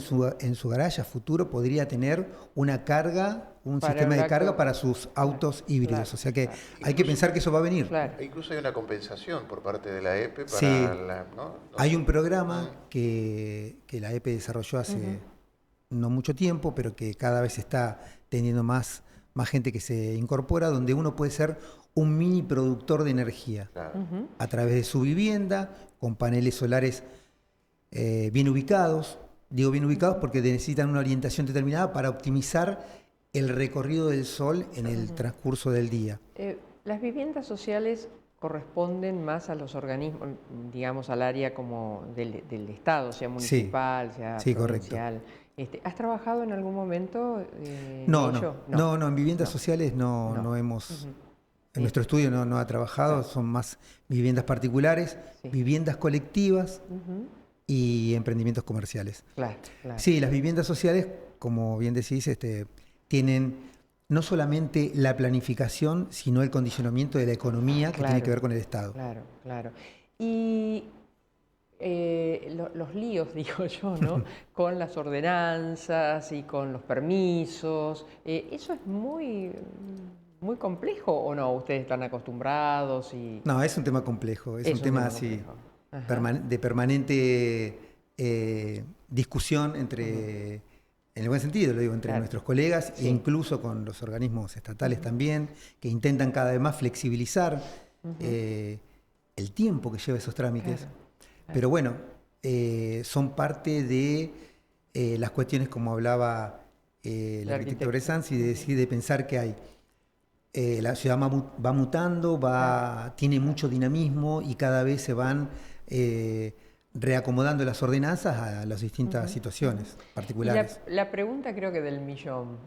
su garaje a futuro podría tener una carga, un sistema de carga para sus autos híbridos. Claro. O sea que hay que pensar que eso va a venir. E incluso hay una compensación por parte de la EPE para Sí. ¿no? Hay un programa que la EPE desarrolló hace no mucho tiempo, pero que cada vez está teniendo más gente que se incorpora, donde uno puede ser un mini productor de energía a través de su vivienda, con paneles solares bien ubicados. Digo bien ubicados porque necesitan una orientación determinada para optimizar el recorrido del sol en el transcurso del día. Las viviendas sociales corresponden más a los organismos, digamos, al área como del Estado, sea municipal, sea provincial. ¿Has trabajado en algún momento en ello? No, en viviendas sociales no hemos... En nuestro estudio no ha trabajado, son más viviendas particulares, viviendas colectivas y emprendimientos comerciales. Claro. Sí, las viviendas sociales, como bien decís, tienen no solamente la planificación, sino el condicionamiento de la economía que tiene que ver con el Estado. Claro. Y los líos, digo yo, ¿no? Con las ordenanzas y con los permisos, ¿eso es muy complejo o no? ¿Ustedes están acostumbrados? No, es un tema complejo, es un tema así de permanente discusión entre, en el buen sentido, lo digo, entre nuestros colegas e incluso con los organismos estatales también, que intentan cada vez más flexibilizar el tiempo que lleva esos trámites. Pero bueno, son parte de las cuestiones, como hablaba el arquitecto Bresanzi, de pensar que hay la ciudad va mutando, tiene mucho dinamismo y cada vez se van reacomodando las ordenanzas a las distintas situaciones particulares. La pregunta creo que del millón,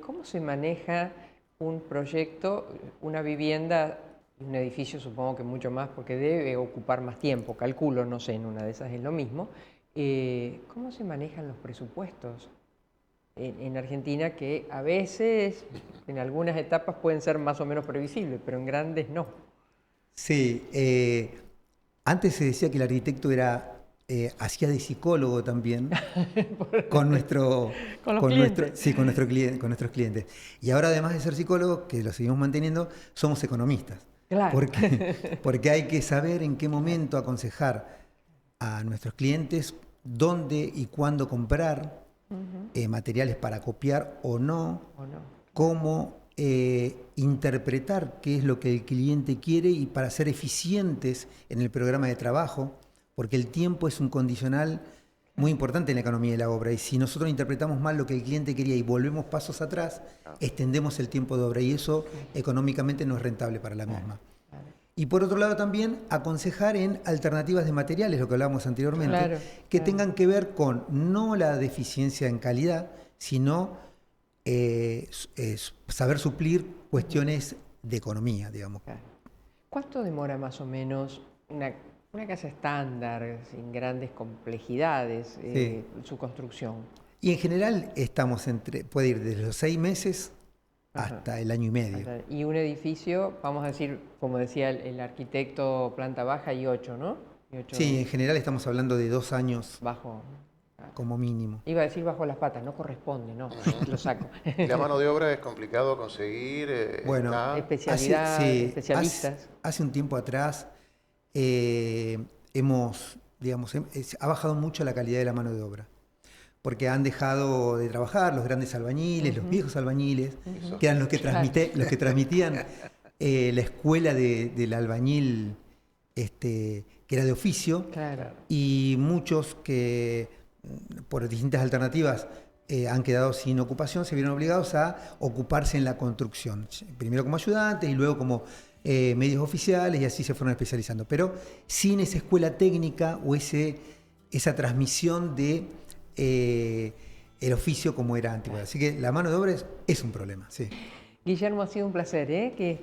¿cómo se maneja un proyecto, una vivienda, un edificio supongo que mucho más porque debe ocupar más tiempo, calculo, no sé, en una de esas es lo mismo, ¿cómo se manejan los presupuestos en Argentina que a veces, en algunas etapas pueden ser más o menos previsibles, pero en grandes no? Sí, antes se decía que el arquitecto hacía de psicólogo también con nuestros clientes. Y ahora, además de ser psicólogos, que lo seguimos manteniendo, somos economistas. Claro. Porque hay que saber en qué momento aconsejar a nuestros clientes dónde y cuándo comprar materiales para copiar o no. Cómo interpretar qué es lo que el cliente quiere y para ser eficientes en el programa de trabajo, porque el tiempo es un condicional muy importante en la economía de la obra, y si nosotros interpretamos mal lo que el cliente quería y volvemos pasos atrás, extendemos el tiempo de obra y eso económicamente no es rentable para la misma. Y por otro lado también aconsejar en alternativas de materiales, lo que hablábamos anteriormente, que tengan que ver con no la deficiencia en calidad, sino saber suplir cuestiones de economía, digamos. ¿Cuánto demora más o menos una casa estándar, sin grandes complejidades, su construcción? Y en general puede ir desde los 6 meses hasta el año y medio. Y un edificio, vamos a decir, como decía el arquitecto, planta baja y 8, ¿no? Sí, en general estamos hablando de 2 años. Bajo. Como mínimo. Iba a decir bajo las patas, no corresponde, no, lo saco. ¿Y la mano de obra es complicado conseguir? Bueno, especialistas. Hace un tiempo atrás ha bajado mucho la calidad de la mano de obra, porque han dejado de trabajar los grandes albañiles, los viejos albañiles, que eran los que transmitían la escuela del albañil que era de oficio, y muchos que por distintas alternativas han quedado sin ocupación, se vieron obligados a ocuparse en la construcción, primero como ayudantes y luego como medios oficiales, y así se fueron especializando, pero sin esa escuela técnica o esa transmisión de el oficio como era antiguo. Así que la mano de obra es un problema. Sí. Guillermo, ha sido un placer que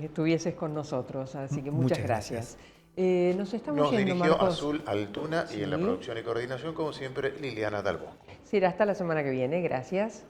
estuvieses con nosotros, así que muchas gracias. Nos estamos yendo, dirigió Marcos. Azul Altuna y en la producción y coordinación, como siempre, Liliana Dalbosco. Será hasta la semana que viene, gracias.